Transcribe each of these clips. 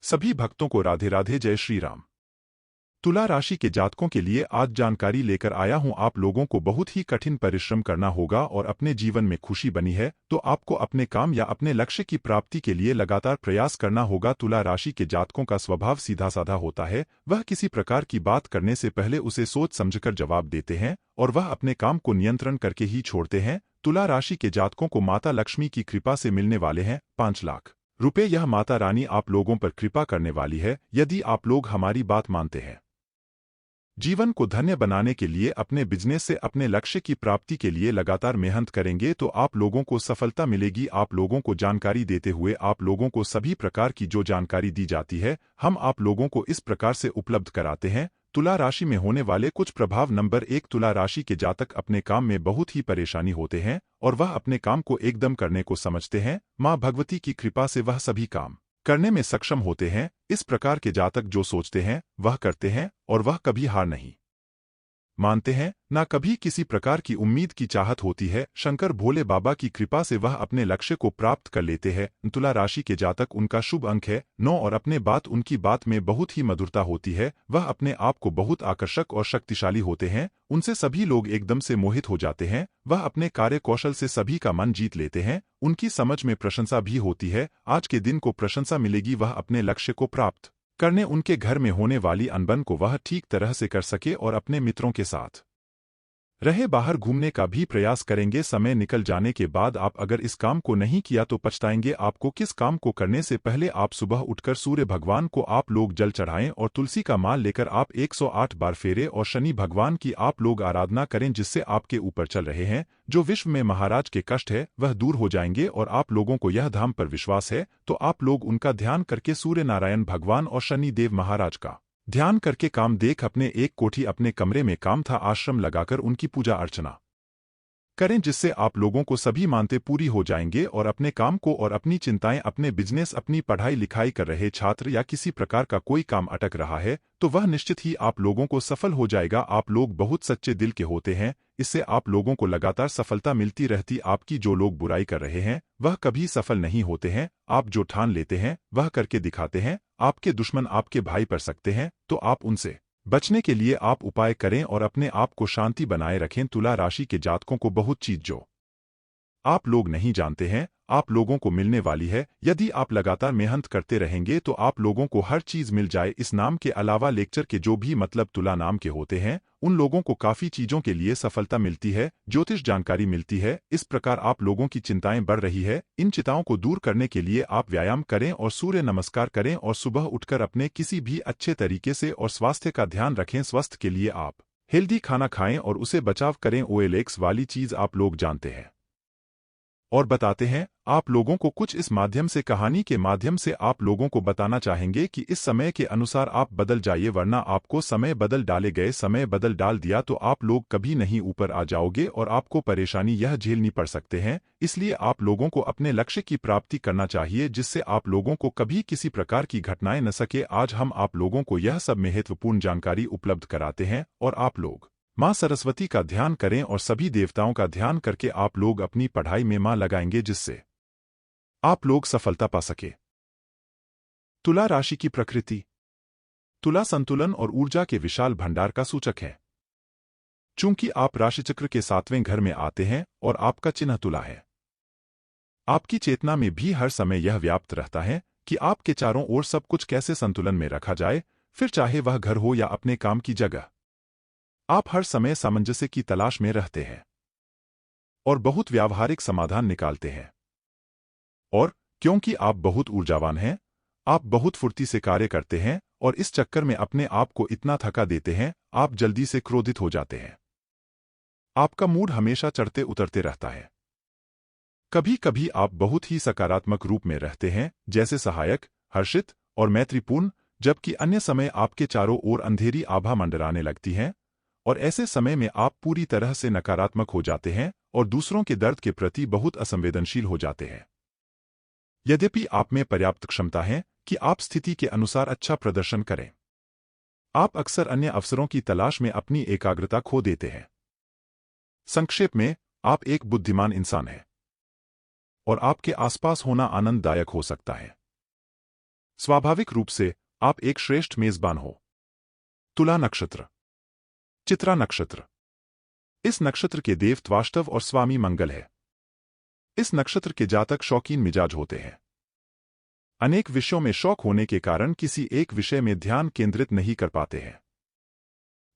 सभी भक्तों को राधे राधे, जय श्री राम। तुला राशि के जातकों के लिए आज जानकारी लेकर आया हूं। आप लोगों को बहुत ही कठिन परिश्रम करना होगा और अपने जीवन में खुशी बनी है तो आपको अपने काम या अपने लक्ष्य की प्राप्ति के लिए लगातार प्रयास करना होगा। तुला राशि के जातकों का स्वभाव सीधा साधा होता है। वह किसी प्रकार की बात करने से पहले उसे सोच समझकर जवाब देते हैं और वह अपने काम को नियंत्रण करके ही छोड़ते हैं। तुला राशि के जातकों को माता लक्ष्मी की कृपा से मिलने वाले हैं 5 लाख रुपए। यह माता रानी आप लोगों पर कृपा करने वाली है यदि आप लोग हमारी बात मानते हैं। जीवन को धन्य बनाने के लिए अपने बिजनेस से अपने लक्ष्य की प्राप्ति के लिए लगातार मेहनत करेंगे तो आप लोगों को सफलता मिलेगी। आप लोगों को जानकारी देते हुए आप लोगों को सभी प्रकार की जो जानकारी दी जाती है हम आप लोगों को इस प्रकार से उपलब्ध कराते हैं। तुला राशि में होने वाले कुछ प्रभाव। नंबर 1, तुला राशि के जातक अपने काम में बहुत ही परेशानी होते हैं और वह अपने काम को एकदम करने को समझते हैं। माँ भगवती की कृपा से वह सभी काम करने में सक्षम होते हैं। इस प्रकार के जातक जो सोचते हैं वह करते हैं और वह कभी हार नहीं मानते हैं, ना कभी किसी प्रकार की उम्मीद की चाहत होती है। शंकर भोले बाबा की कृपा से वह अपने लक्ष्य को प्राप्त कर लेते हैं। तुला राशि के जातक उनका शुभ अंक है 9 और अपने बात उनकी बात में बहुत ही मधुरता होती है। वह अपने आप को बहुत आकर्षक और शक्तिशाली होते हैं। उनसे सभी लोग एकदम से मोहित हो जाते हैं। वह अपने कार्य कौशल से सभी का मन जीत लेते हैं। उनकी समझ में प्रशंसा भी होती है। आज के दिन को प्रशंसा मिलेगी। वह अपने लक्ष्य को प्राप्त करने उनके घर में होने वाली अनबन को वह ठीक तरह से कर सके और अपने मित्रों के साथ रहे बाहर घूमने का भी प्रयास करेंगे। समय निकल जाने के बाद आप अगर इस काम को नहीं किया तो पछताएंगे। आपको किस काम को करने से पहले आप सुबह उठकर सूर्य भगवान को आप लोग जल चढ़ाएं और तुलसी का माल लेकर आप 108 बार फेरे और शनि भगवान की आप लोग आराधना करें जिससे आपके ऊपर चल रहे हैं जो विश्व में महाराज के कष्ट है वह दूर हो जाएंगे। और आप लोगों को यह धाम पर विश्वास है तो आप लोग उनका ध्यान करके सूर्य नारायण भगवान और शनि देव महाराज का ध्यान करके काम देख अपने एक कोठी अपने कमरे में काम था आश्रम लगाकर उनकी पूजा अर्चना करें जिससे आप लोगों को सभी मानते पूरी हो जाएंगे और अपने काम को और अपनी चिंताएं अपने बिजनेस अपनी पढ़ाई लिखाई कर रहे छात्र या किसी प्रकार का कोई काम अटक रहा है तो वह निश्चित ही आप लोगों को सफल हो जाएगा। आप लोग बहुत सच्चे दिल के होते हैं, इससे आप लोगों को लगातार सफलता मिलती रहती। आपकी जो लोग बुराई कर रहे हैं वह कभी सफल नहीं होते हैं। आप जो ठान लेते हैं वह करके दिखाते हैं। आपके दुश्मन आपके भाई पड़ सकते हैं तो आप उनसे बचने के लिए आप उपाय करें और अपने आप को शांति बनाए रखें। तुला राशि के जातकों को बहुत चीज जो आप लोग नहीं जानते हैं आप लोगों को मिलने वाली है। यदि आप लगातार मेहनत करते रहेंगे तो आप लोगों को हर चीज मिल जाए। इस नाम के अलावा लेक्चर के जो भी मतलब तुला नाम के होते हैं उन लोगों को काफी चीजों के लिए सफलता मिलती है, ज्योतिष जानकारी मिलती है। इस प्रकार आप लोगों की चिंताएं बढ़ रही है। इन चिंताओं को दूर करने के लिए आप व्यायाम करें और सूर्य नमस्कार करें और सुबह उठकर अपने किसी भी अच्छे तरीके से और स्वास्थ्य का ध्यान रखें। स्वास्थ्य के लिए आप हेल्दी खाना खाएं और उसे बचाव करें। OLX वाली चीज आप लोग जानते हैं और बताते हैं आप लोगों को कुछ इस माध्यम से कहानी के माध्यम से आप लोगों को बताना चाहेंगे कि इस समय के अनुसार आप बदल जाइए वरना आपको समय बदल डाले गए। समय बदल डाल दिया तो आप लोग कभी नहीं ऊपर आ जाओगे और आपको परेशानी यह झेलनी पड़ सकते हैं। इसलिए आप लोगों को अपने लक्ष्य की प्राप्ति करना चाहिए जिससे आप लोगों को कभी किसी प्रकार की घटनाएं न सके। आज हम आप लोगों को यह सब महत्वपूर्ण जानकारी उपलब्ध कराते हैं और आप लोग माँ सरस्वती का ध्यान करें और सभी देवताओं का ध्यान करके आप लोग अपनी पढ़ाई में माँ लगाएंगे जिससे आप लोग सफलता पा सके। तुला राशि की प्रकृति। तुला संतुलन और ऊर्जा के विशाल भंडार का सूचक है। चूंकि आप राशिचक्र के 7वें घर में आते हैं और आपका चिन्ह तुला है, आपकी चेतना में भी हर समय यह व्याप्त रहता है कि आपके चारों ओर सब कुछ कैसे संतुलन में रखा जाए, फिर चाहे वह घर हो या अपने काम की जगह। आप हर समय सामंजस्य की तलाश में रहते हैं और बहुत व्यावहारिक समाधान निकालते हैं। और क्योंकि आप बहुत ऊर्जावान हैं, आप बहुत फुर्ती से कार्य करते हैं और इस चक्कर में अपने आप को इतना थका देते हैं, आप जल्दी से क्रोधित हो जाते हैं। आपका मूड हमेशा चढ़ते उतरते रहता है। कभी कभी आप बहुत ही सकारात्मक रूप में रहते हैं, जैसे सहायक, हर्षित और मैत्रीपूर्ण, जबकि अन्य समय आपके चारों ओर अंधेरी आभा मंडराने लगती है और ऐसे समय में आप पूरी तरह से नकारात्मक हो जाते हैं और दूसरों के दर्द के प्रति बहुत असंवेदनशील हो जाते हैं। यद्यपि आप में पर्याप्त क्षमता है कि आप स्थिति के अनुसार अच्छा प्रदर्शन करें, आप अक्सर अन्य अवसरों की तलाश में अपनी एकाग्रता खो देते हैं। संक्षेप में, आप एक बुद्धिमान इंसान हैं और आपके आसपास होना आनंददायक हो सकता है। स्वाभाविक रूप से आप एक श्रेष्ठ मेजबान हो। तुला नक्षत्र। चित्रा नक्षत्र। इस नक्षत्र के देव त्वाष्टव और स्वामी मंगल है। इस नक्षत्र के जातक शौकीन मिजाज होते हैं। अनेक विषयों में शौक होने के कारण किसी एक विषय में ध्यान केंद्रित नहीं कर पाते हैं।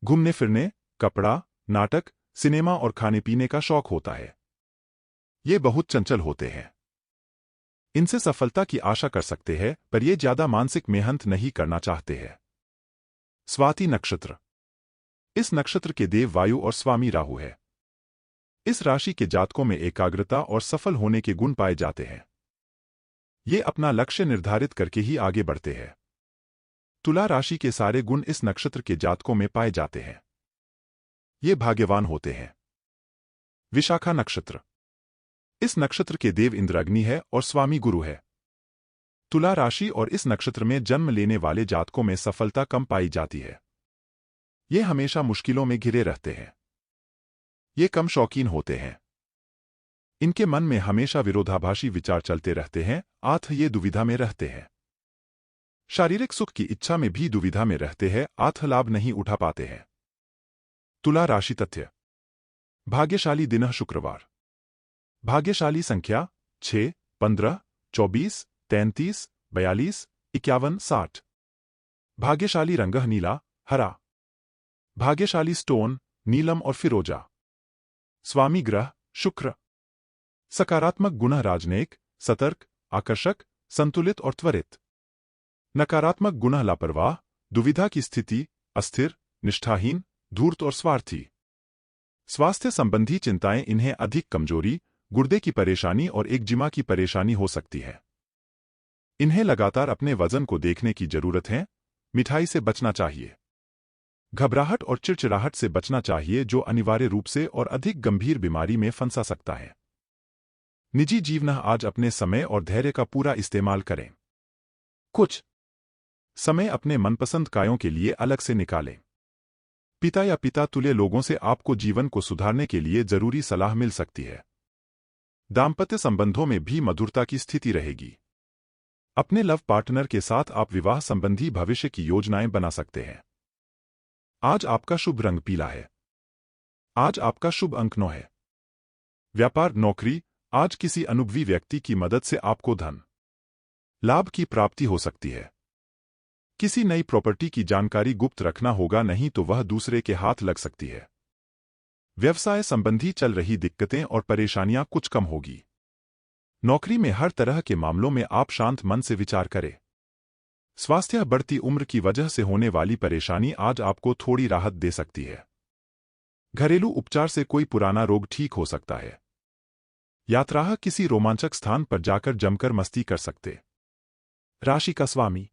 घूमने फिरने, कपड़ा, नाटक, सिनेमा और खाने पीने का शौक होता है। ये बहुत चंचल होते हैं। इनसे सफलता की आशा कर सकते हैं, पर ये ज्यादा मानसिक मेहनत नहीं करना चाहते हैं। स्वाति नक्षत्र। इस नक्षत्र के देव वायु और स्वामी राहु है। इस राशि के जातकों में एकाग्रता और सफल होने के गुण पाए जाते हैं। ये अपना लक्ष्य निर्धारित करके ही आगे बढ़ते हैं। तुला राशि के सारे गुण इस नक्षत्र के जातकों में पाए जाते हैं। ये भाग्यवान होते हैं। विशाखा नक्षत्र। इस नक्षत्र के देव इंद्र अग्नि है और स्वामी गुरु है। तुला राशि और इस नक्षत्र में जन्म लेने वाले जातकों में सफलता कम पाई जाती है। ये हमेशा मुश्किलों में घिरे रहते हैं। ये कम शौकीन होते हैं। इनके मन में हमेशा विरोधाभासी विचार चलते रहते हैं, आथ ये दुविधा में रहते हैं। शारीरिक सुख की इच्छा में भी दुविधा में रहते हैं, आथ लाभ नहीं उठा पाते हैं। तुला राशि तथ्य। भाग्यशाली दिन शुक्रवार। भाग्यशाली संख्या 6, 15, 24, 33, 42, 51, 60। भाग्यशाली रंग नीला, हरा। भाग्यशाली स्टोन नीलम और फिरोजा। स्वामी ग्रह शुक्र। सकारात्मक गुण राजनेक, सतर्क, आकर्षक, संतुलित और त्वरित। नकारात्मक गुण लापरवाह, दुविधा की स्थिति, अस्थिर, निष्ठाहीन, धूर्त और स्वार्थी। स्वास्थ्य संबंधी चिंताएं इन्हें अधिक कमजोरी, गुर्दे की परेशानी और एकजिमा की परेशानी हो सकती है। इन्हें लगातार अपने वजन को देखने की जरूरत है। मिठाई से बचना चाहिए। घबराहट और चिड़चिड़ाहट से बचना चाहिए, जो अनिवार्य रूप से और अधिक गंभीर बीमारी में फंसा सकता है। निजी जीवन आज अपने समय और धैर्य का पूरा इस्तेमाल करें। कुछ समय अपने मनपसंद कार्यों के लिए अलग से निकालें। पिता या पिता तुल्य लोगों से आपको जीवन को सुधारने के लिए जरूरी सलाह मिल सकती है। दाम्पत्य संबंधों में भी मधुरता की स्थिति रहेगी। अपने लव पार्टनर के साथ आप विवाह संबंधी भविष्य की योजनाएं बना सकते हैं। आज आपका शुभ रंग पीला है। आज आपका शुभ अंक 9 है। व्यापार नौकरी, आज किसी अनुभवी व्यक्ति की मदद से आपको धन लाभ की प्राप्ति हो सकती है। किसी नई प्रॉपर्टी की जानकारी गुप्त रखना होगा, नहीं तो वह दूसरे के हाथ लग सकती है। व्यवसाय संबंधी चल रही दिक्कतें और परेशानियां कुछ कम होगी। नौकरी में हर तरह के मामलों में आप शांत मन से विचार करें। स्वास्थ्य बढ़ती उम्र की वजह से होने वाली परेशानी आज आपको थोड़ी राहत दे सकती है। घरेलू उपचार से कोई पुराना रोग ठीक हो सकता है। यात्रा किसी रोमांचक स्थान पर जाकर जमकर मस्ती कर सकते। राशि का स्वामी।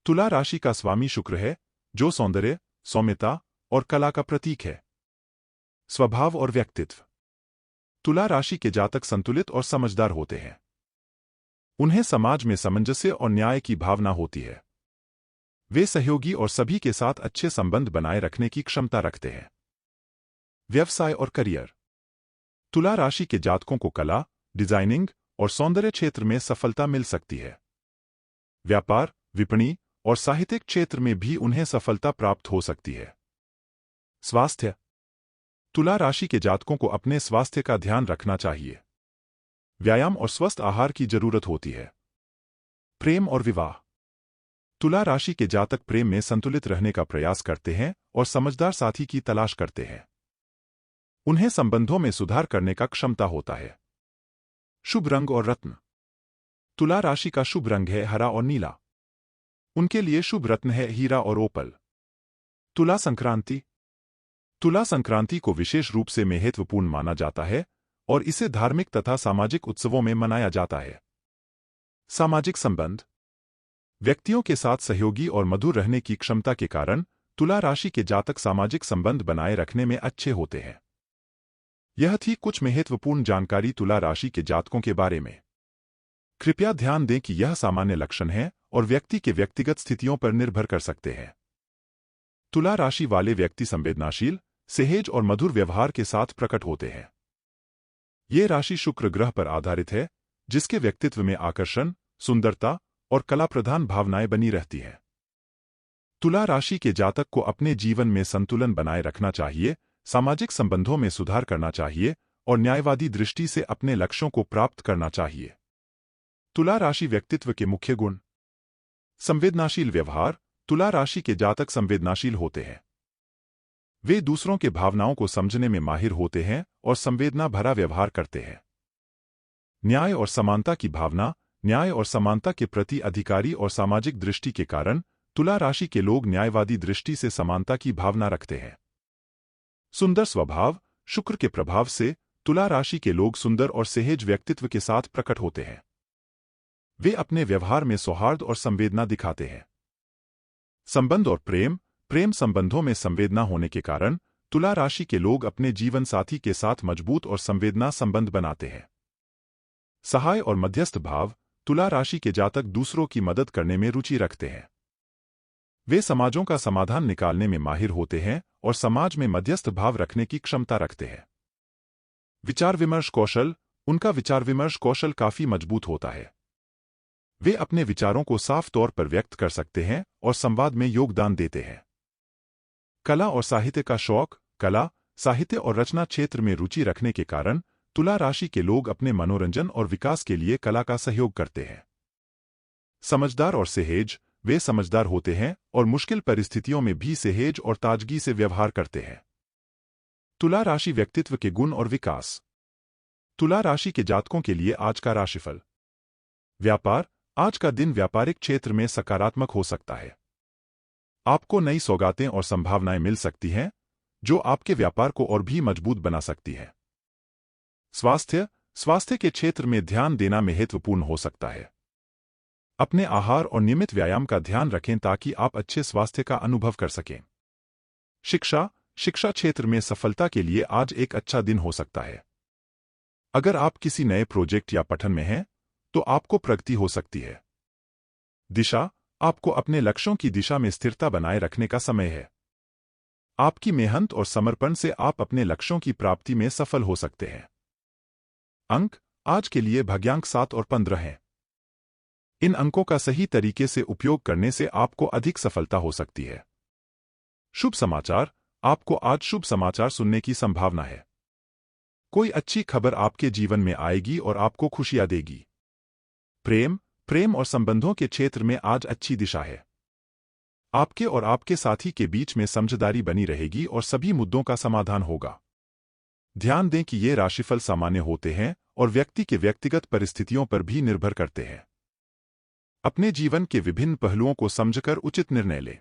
तुला राशि का स्वामी शुक्र है, जो सौंदर्य, सौम्यता और कला का प्रतीक है। स्वभाव और व्यक्तित्व। तुला राशि के जातक संतुलित और समझदार होते हैं। उन्हें समाज में सामंजस्य और न्याय की भावना होती है। वे सहयोगी और सभी के साथ अच्छे संबंध बनाए रखने की क्षमता रखते हैं। व्यवसाय और करियर। तुला राशि के जातकों को कला, डिजाइनिंग और सौंदर्य क्षेत्र में सफलता मिल सकती है। व्यापार, विपणि और साहित्यिक क्षेत्र में भी उन्हें सफलता प्राप्त हो सकती है। स्वास्थ्य। तुला राशि के जातकों को अपने स्वास्थ्य का ध्यान रखना चाहिए। व्यायाम और स्वस्थ आहार की जरूरत होती है। प्रेम और विवाह। तुला राशि के जातक प्रेम में संतुलित रहने का प्रयास करते हैं और समझदार साथी की तलाश करते हैं। उन्हें संबंधों में सुधार करने का क्षमता होता है। शुभ रंग और रत्न। तुला राशि का शुभ रंग है हरा और नीला। उनके लिए शुभ रत्न है हीरा और ओपल। तुला संक्रांति। तुला संक्रांति को विशेष रूप से महत्वपूर्ण माना जाता है और इसे धार्मिक तथा सामाजिक उत्सवों में मनाया जाता है। सामाजिक संबंध। व्यक्तियों के साथ सहयोगी और मधुर रहने की क्षमता के कारण तुला राशि के जातक सामाजिक संबंध बनाए रखने में अच्छे होते हैं। यह थी कुछ महत्वपूर्ण जानकारी तुला राशि के जातकों के बारे में। कृपया ध्यान दें कि यह सामान्य लक्षण है और व्यक्ति के व्यक्तिगत स्थितियों पर निर्भर कर सकते हैं। तुला राशि वाले व्यक्ति संवेदनशील, सहज और मधुर व्यवहार के साथ प्रकट होते हैं। ये राशि शुक्र ग्रह पर आधारित है, जिसके व्यक्तित्व में आकर्षण, सुंदरता और कला प्रधान भावनाएं बनी रहती हैं। तुला राशि के जातक को अपने जीवन में संतुलन बनाए रखना चाहिए, सामाजिक संबंधों में सुधार करना चाहिए और न्यायवादी दृष्टि से अपने लक्ष्यों को प्राप्त करना चाहिए। तुला राशि व्यक्तित्व के मुख्य गुण। संवेदनाशील व्यवहार। तुला राशि के जातक संवेदनाशील होते हैं। वे दूसरों के भावनाओं को समझने में माहिर होते हैं और संवेदना भरा व्यवहार करते हैं। न्याय और समानता की भावना। न्याय और समानता के प्रति अधिकारी और सामाजिक दृष्टि के कारण तुला राशि के लोग न्यायवादी दृष्टि से समानता की भावना रखते हैं। सुंदर स्वभाव। शुक्र के प्रभाव से तुला राशि के लोग सुंदर और सहज व्यक्तित्व के साथ प्रकट होते हैं। वे अपने व्यवहार में सौहार्द और संवेदना दिखाते हैं। संबंध और प्रेम। प्रेम संबंधों में संवेदना होने के कारण तुला राशि के लोग अपने जीवन साथी के साथ मजबूत और संवेदना संबंध बनाते हैं। सहाय और मध्यस्थ भाव। तुला राशि के जातक दूसरों की मदद करने में रुचि रखते हैं। वे समाजों का समाधान निकालने में माहिर होते हैं और समाज में मध्यस्थ भाव रखने की क्षमता रखते हैं। विचार विमर्श कौशल। उनका विचार विमर्श कौशल काफी मजबूत होता है। वे अपने विचारों को साफ तौर पर व्यक्त कर सकते हैं और संवाद में योगदान देते हैं। कला और साहित्य का शौक। कला, साहित्य और रचना क्षेत्र में रुचि रखने के कारण तुला राशि के लोग अपने मनोरंजन और विकास के लिए कला का सहयोग करते हैं। समझदार और सहज। वे समझदार होते हैं और मुश्किल परिस्थितियों में भी सहज और ताजगी से व्यवहार करते हैं। तुला राशि व्यक्तित्व के गुण और विकास। तुला राशि के जातकों के लिए आज का राशिफल। व्यापार। आज का दिन व्यापारिक क्षेत्र में सकारात्मक हो सकता है। आपको नई सौगातें और संभावनाएं मिल सकती हैं, जो आपके व्यापार को और भी मजबूत बना सकती हैं। स्वास्थ्य। स्वास्थ्य के क्षेत्र में ध्यान देना महत्वपूर्ण हो सकता है। अपने आहार और नियमित व्यायाम का ध्यान रखें ताकि आप अच्छे स्वास्थ्य का अनुभव कर सकें। शिक्षा। शिक्षा क्षेत्र में सफलता के लिए आज एक अच्छा दिन हो सकता है। अगर आप किसी नए प्रोजेक्ट या पठन में हैं, तो आपको प्रगति हो सकती है। दिशा। आपको अपने लक्ष्यों की दिशा में स्थिरता बनाए रखने का समय है। आपकी मेहनत और समर्पण से आप अपने लक्ष्यों की प्राप्ति में सफल हो सकते हैं। अंक। आज के लिए भाग्यांक 7 और 15 हैं। इन अंकों का सही तरीके से उपयोग करने से आपको अधिक सफलता हो सकती है। शुभ समाचार। आपको आज शुभ समाचार सुनने की संभावना है। कोई अच्छी खबर आपके जीवन में आएगी और आपको खुशियां देगी। प्रेम। प्रेम और संबंधों के क्षेत्र में आज अच्छी दिशा है। आपके और आपके साथी के बीच में समझदारी बनी रहेगी और सभी मुद्दों का समाधान होगा। ध्यान दें कि ये राशिफल सामान्य होते हैं और व्यक्ति के व्यक्तिगत परिस्थितियों पर भी निर्भर करते हैं। अपने जीवन के विभिन्न पहलुओं को समझकर उचित निर्णय लें।